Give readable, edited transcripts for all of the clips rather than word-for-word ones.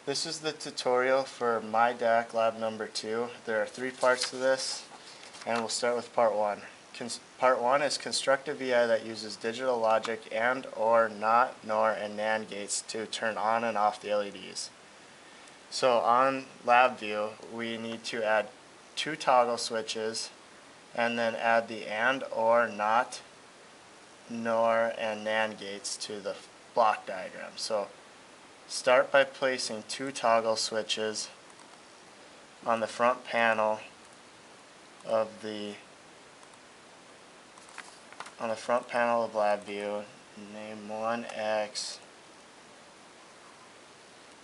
This is the tutorial for my DAC lab number 2. There are 3 parts to this, and we'll start with part 1. Part 1 is construct a VI that uses digital logic and or not, nor, and NAND gates to turn on and off the LEDs. So on LabVIEW we need to add 2 toggle switches and then add the and, or, not, nor, and NAND gates to the block diagram. So start by placing 2 toggle switches on the front panel of LabVIEW. Name one X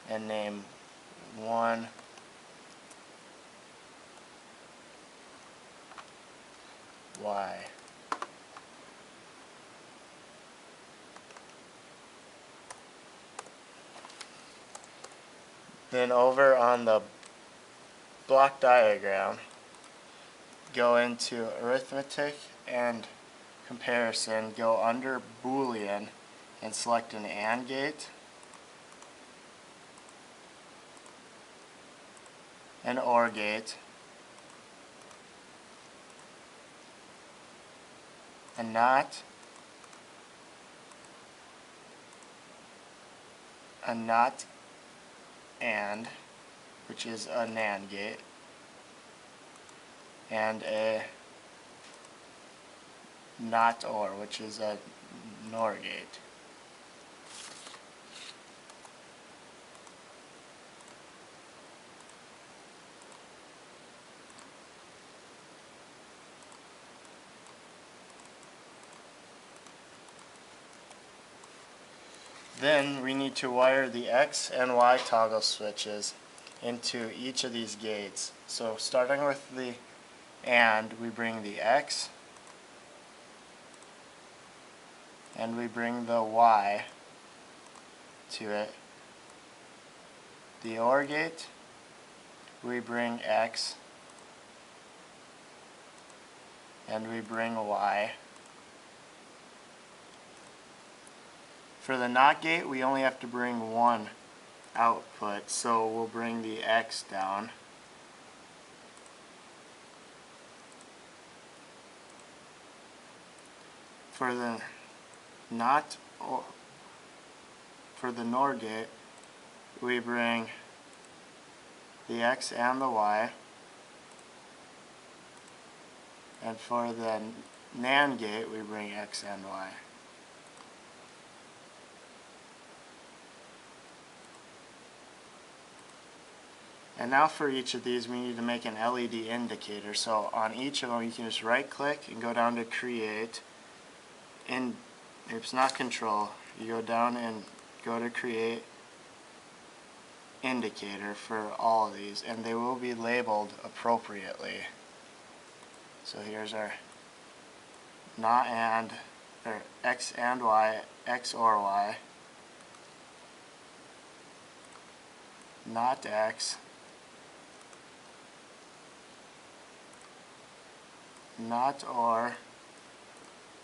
and name one Y. Then over on the block diagram, go into arithmetic and comparison, go under Boolean and select an AND gate, an OR gate, a not, and, which is a NAND gate, and a not or, which is a NOR gate. Then we need to wire the X and Y toggle switches into each of these gates. So starting with the AND, we bring the X and we bring the Y to it. The OR gate, we bring X and we bring Y. For the NOT gate, we only have to bring one output, so we'll bring the X down. For the NOR gate, we bring the X and the Y. And for the NAND gate, we bring X and Y. And now for each of these we need to make an LED indicator. So on each of them you can just right click and go down to create. And it's not control. You go down and go to create indicator for all of these, and they will be labeled appropriately. So here's our not and, or X and Y, X or Y, not X, not or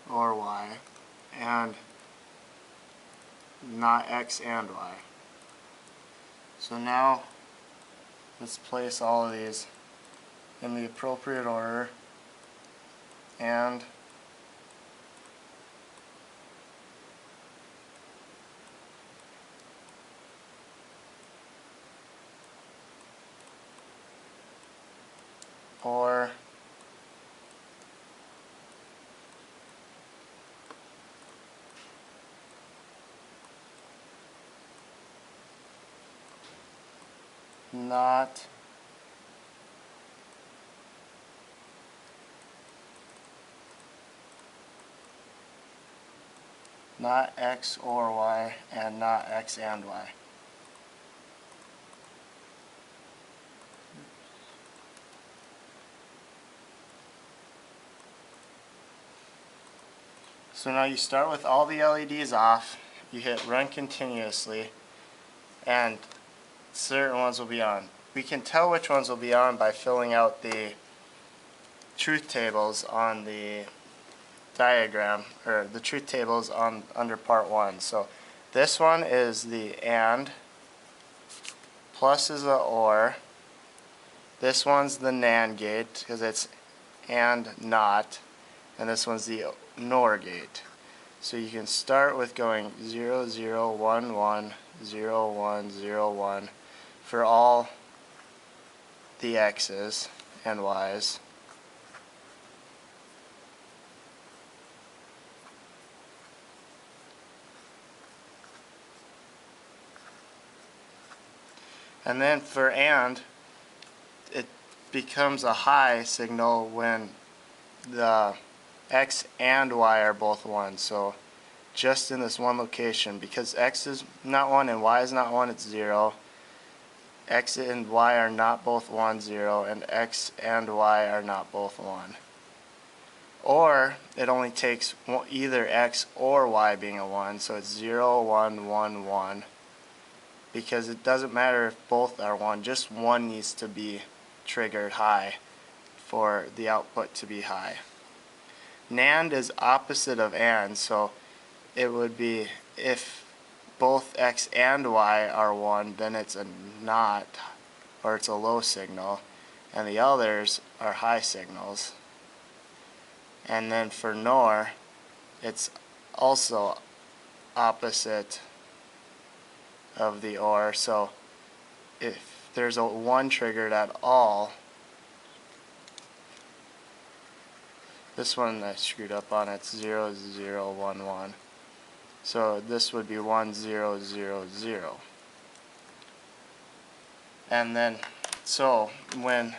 Y, and not X and Y. So now let's place all of these in the appropriate order, and or not X or Y, and not X and Y. So now you start with all the LEDs off, you hit run continuously, and certain ones will be on. We can tell which ones will be on by filling out the truth tables on the diagram, or the truth tables under part 1. So this one is the AND plus is the OR. This one's the NAND gate because it's and not, and this one's the NOR gate. So you can start with going 0, 0, 1, 1, 0, 1, 0, 1 for all the X's and Y's. And then for AND, it becomes a high signal when the X and Y are both 1. So just in this one location, because X is not 1 and Y is not 1, it's 0. X and Y are not both 1, 0, and X and Y are not both 1. Or it only takes either X or Y being a 1, so it's 0, 1, 1, 1. Because it doesn't matter if both are 1, just one needs to be triggered high for the output to be high. NAND is opposite of AND, so it would be if both X and Y are 1, then it's a not, or it's a low signal, and the others are high signals. And then for NOR, it's also opposite of the OR, so if there's a 1 triggered at all, this one I screwed up on, it's 0, 0, 1, 1. So this would be 1, 0, 0, 0. And then, so when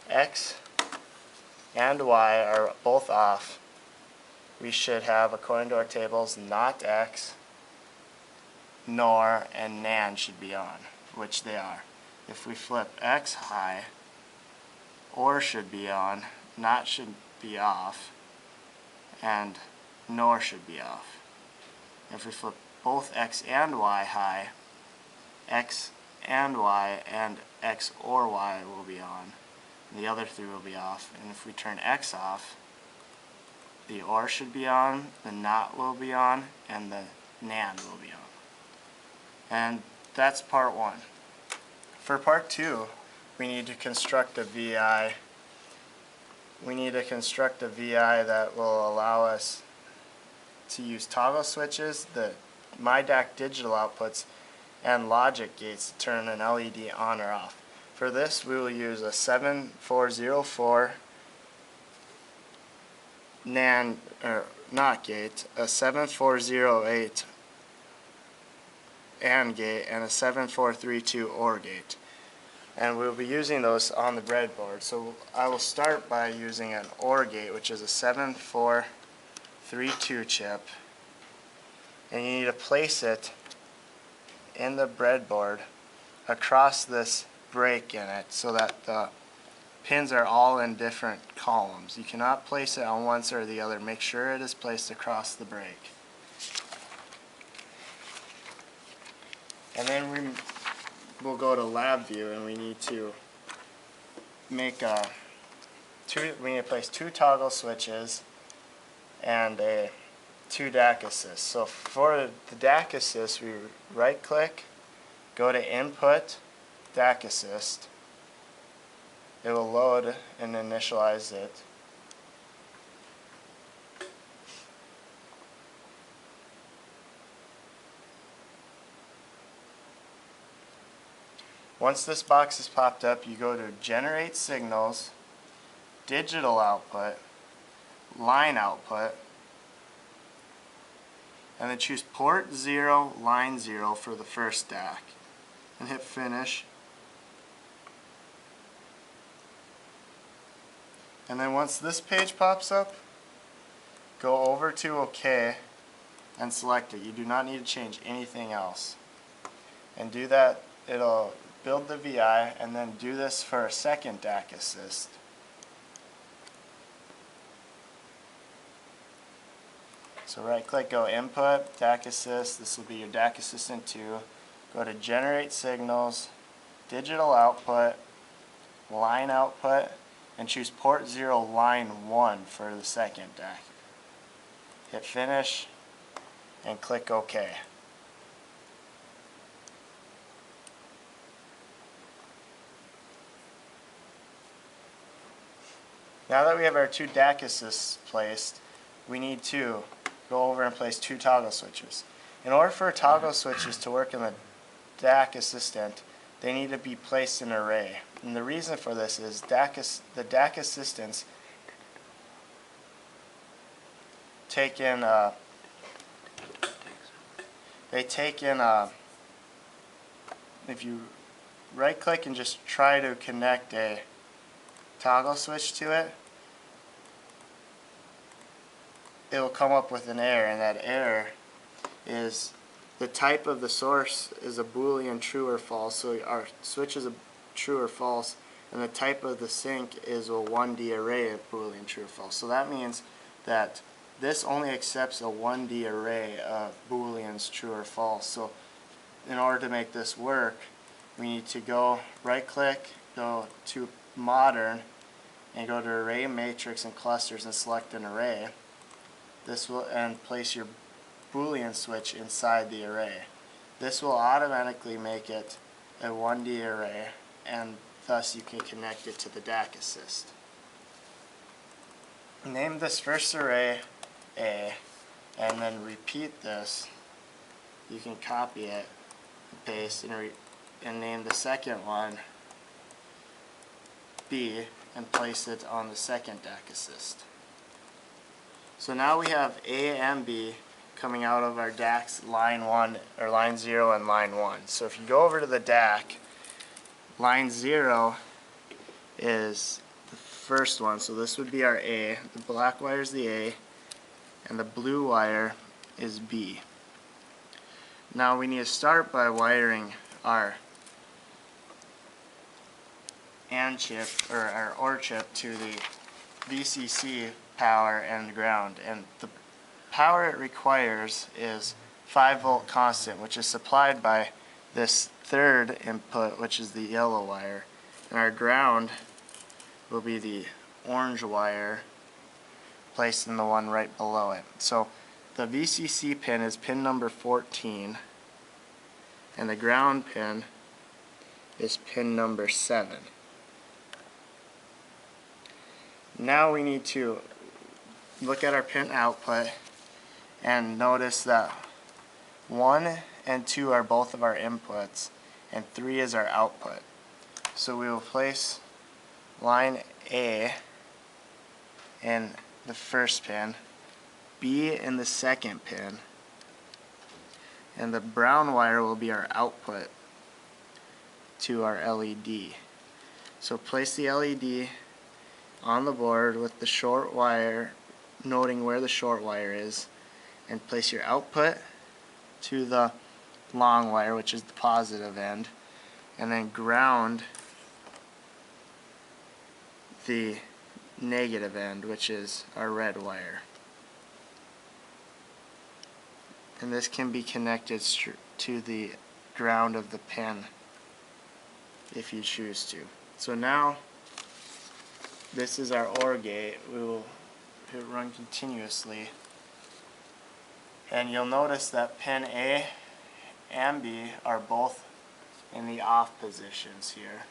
X and Y are both off, we should have, according to our tables, not X, NOR, and NAND should be on, which they are. If we flip X high, OR should be on, not should be off, and NOR should be off. If we flip both X and Y high, X and Y and X or Y will be on. The other 3 will be off. And if we turn X off, the OR should be on, the NOT will be on, and the NAND will be on. And that's part 1. For part 2, we need to construct a VI. We need to construct a VI that will allow us to use toggle switches, the MyDAC digital outputs, and logic gates to turn an LED on or off. For this, we will use a 7404 NAND or NOT gate, a 7408 AND gate, and a 7432 OR gate. And we'll be using those on the breadboard. So I will start by using an OR gate, which is a 7432 chip. And you need to place it in the breadboard across this break in it so that the pins are all in different columns. You cannot place it on one side or the other. Make sure it is placed across the break. And then we'll go to LabVIEW, and we need to make we need to place 2 toggle switches and 2 DAC assists. So for the DAC assist, we right click, go to Input, DAC assist. It will load and initialize it. Once this box is popped up, you go to Generate Signals, Digital Output, Line Output, and then choose Port 0, Line 0 for the first DAC, and hit Finish. And then once this page pops up, go over to OK and select it. You do not need to change anything else. And do that, it'll build the VI, and then do this for a second DAC assist. So right click, go Input, DAC assist. This will be your DAC assistant 2. Go to Generate Signals, Digital Output, Line Output, and choose Port 0, Line 1 for the second DAC. Hit Finish and click OK. Now that we have our two DAC assists placed, we need to go over and place two toggle switches. In order for toggle switches to work in the DAC assistant, they need to be placed in an array. And the reason for this is the DAC assistants take in if you right click and just try to connect a toggle switch to it, it will come up with an error, and that error is the type of the source is a Boolean true or false, so our switch is a true or false, and the type of the sink is a 1D array of Boolean true or false. So that means that this only accepts a 1D array of Booleans true or false. So in order to make this work, we need to go right click, go to modern, and go to array matrix and clusters and select an array. This will and place your Boolean switch inside the array. This will automatically make it a 1D array, and thus you can connect it to the DAC assist. Name this first array A, and then repeat this. You can copy it, paste, and name the second one B, and place it on the second DAC assist. So now we have A and B coming out of our DAC's line 1 or line 0 and line 1. So if you go over to the DAC, line 0 is the first one, so this would be our A. The black wire is the A, and the blue wire is B. Now we need to start by wiring our AND chip or our OR chip to the VCC power and ground, and the power it requires is 5-volt constant, which is supplied by this third input, which is the yellow wire, and our ground will be the orange wire placed in the one right below it. So the VCC pin is pin number 14, and the ground pin is pin number 7. Now we need to look at our pin output and notice that 1 and 2 are both of our inputs, and 3 is our output. So we will place line A in the first pin, B in the second pin, and the brown wire will be our output to our LED. So place the LED on the board with the short wire, noting where the short wire is, and place your output to the long wire, which is the positive end, and then ground the negative end, which is our red wire. And this can be connected to the ground of the pin if you choose to. So now this is our OR gate. We will run continuously, and you'll notice that pin A and B are both in the off positions here,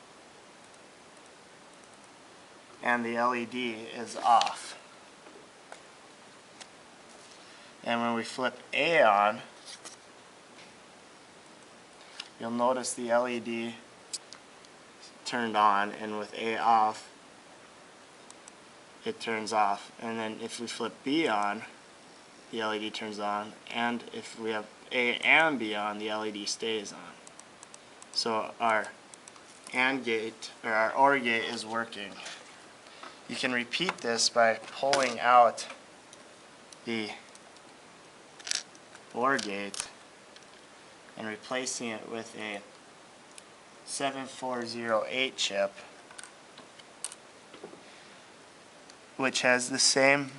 and the LED is off. And when we flip A on, you'll notice the LED turned on, and with A off, it turns off. And then if we flip B on, the LED turns on, and if we have A and B on, the LED stays on. So our AND gate, or our OR gate, is working. You can repeat this by pulling out the OR gate and replacing it with a 7408 chip, which has the same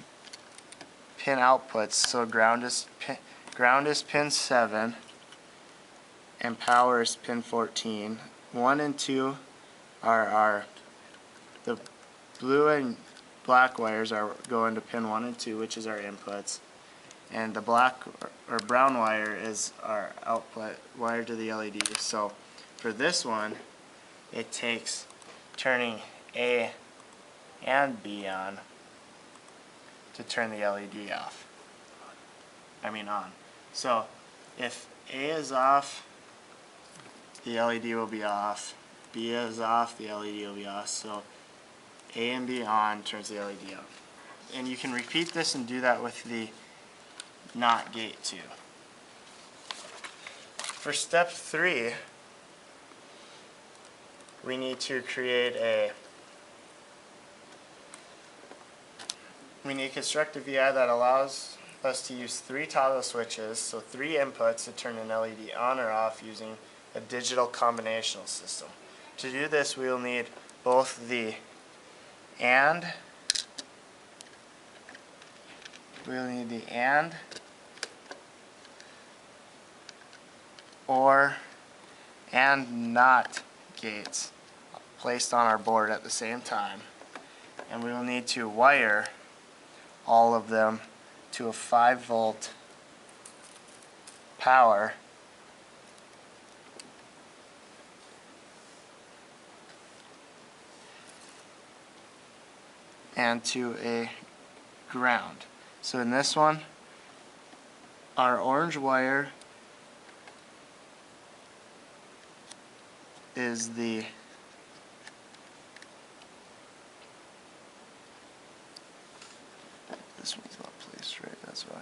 pin outputs. So ground is pin 7 and power is pin 14. 1 and 2 are the blue and black wires are going to pin 1 and 2, which is our inputs, and the black or brown wire is our output wire to the LED. So for this one, it takes turning A and B on to turn the LED off. On. So if A is off, the LED will be off. B is off, the LED will be off. So A and B on turns the LED off. And you can repeat this and do that with the NOT gate too. For step 3, we need to construct a VI that allows us to use 3 toggle switches, so 3 inputs to turn an LED on or off using a digital combinational system. To do this, we will need both the AND, OR, and NOT gates placed on our board at the same time. And we will need to wire all of them to a 5-volt power and to a ground. So in this one, our orange wire is the this one's not placed right, that's why.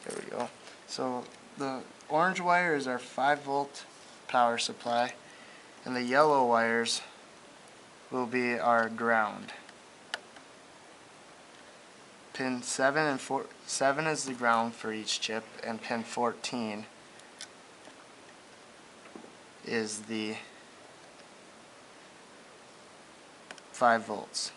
There we go. So the orange wire is our 5-volt power supply, and the yellow wires will be our ground. Pin 7 is the ground for each chip, and pin 14 is the 5 volts.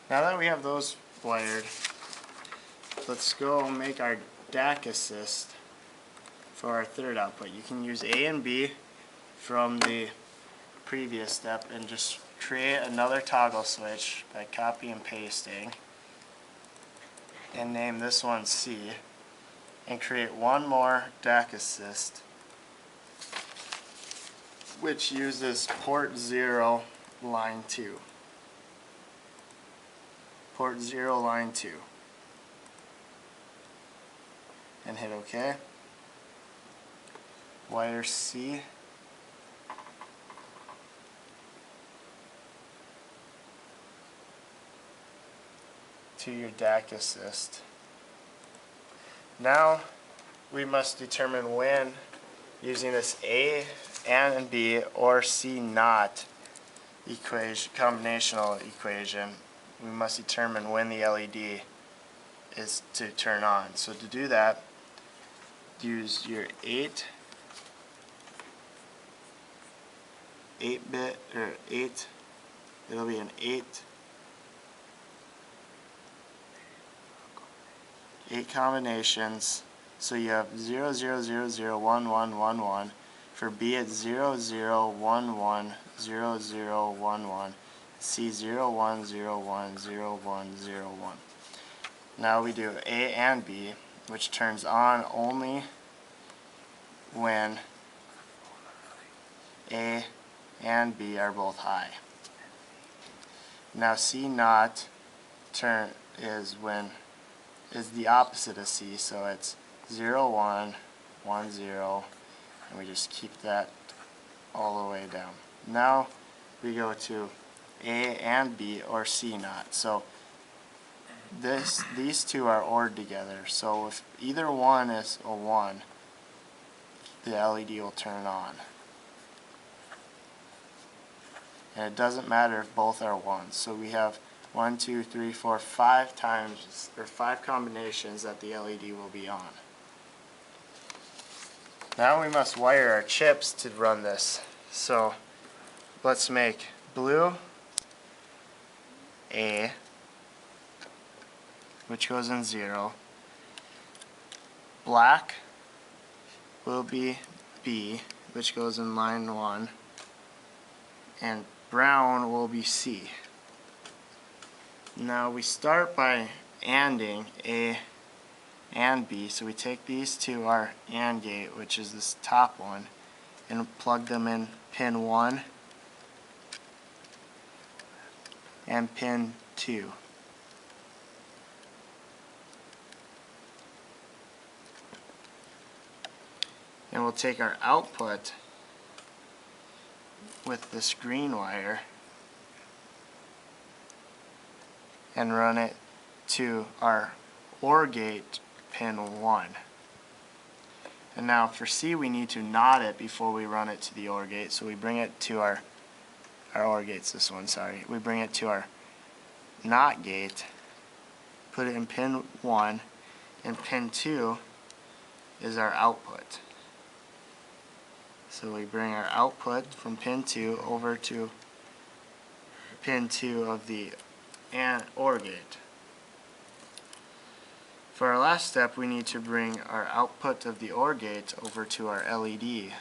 Now that we have those wired, let's go make our DAC assist for our third output. You can use A and B from the previous step and just create another toggle switch by copy and pasting and name this one C, and create one more DAC assist which uses port 0 line 2. Port 0 line 2, and hit OK. Wire C to your DAC assist. Now we must determine when, using this A and B or C NOT equation, combinational equation, we must determine when the LED is to turn on. So to do that, use your 8-bit or 8. It'll be an 8 combinations. So you have 0 0 0 0 1 1 1 1. For B it's 0 0 1 1 0 0 1 1. C 0 1 0 1 0 1 0 1. Now we do A and B, which turns on only when A and B are both high. Now C NOT is the opposite of C, so it's 0 1 1 0, and we just keep that all the way down. Now we go to A and B or C NOT. So these two are ORed together. So if either one is a 1, the LED will turn on. And it doesn't matter if both are 1s. So we have 1, 2, 3, 4, 5 times, or 5 combinations that the LED will be on. Now we must wire our chips to run this. So let's make blue A, which goes in 0, black will be B, which goes in line 1, and brown will be C. Now we start by ANDing A and B, so we take these to our AND gate, which is this top one, and plug them in pin 1 and pin 2. And we'll take our output with this green wire and run it to our OR gate pin 1. And now for C, we need to knot it before we run it to the OR gate, so we bring it to our OR gate's this one, sorry. We bring it to our NOT gate, put it in pin 1, and pin 2 is our output. So we bring our output from pin 2 over to pin 2 of the OR gate. For our last step, we need to bring our output of the OR gate over to our LED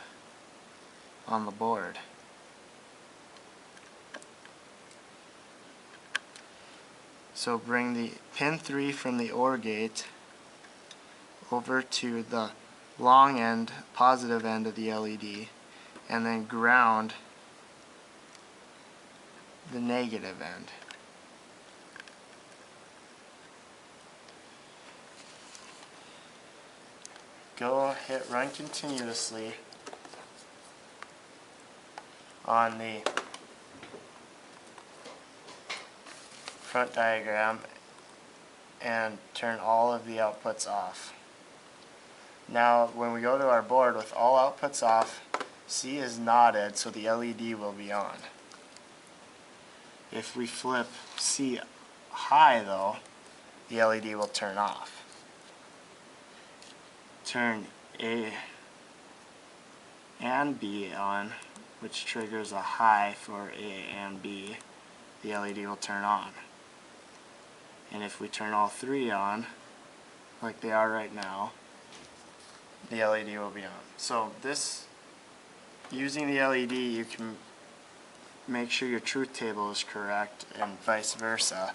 on the board. So bring the pin 3 from the OR gate over to the long end, positive end of the LED, and then ground the negative end. Go hit run continuously on the front diagram and turn all of the outputs off. Now when we go to our board with all outputs off, C is knotted, so the LED will be on. If we flip C high though, the LED will turn off. Turn A and B on, which triggers a high for A and B, the LED will turn on. And if we turn all three on, like they are right now, the LED will be on. So this, using the LED, you can make sure your truth table is correct and vice versa.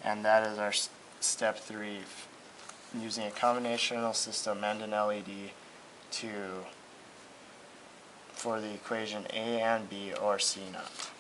And that is our step 3, using a combinational system and an LED for the equation A and B or C naught.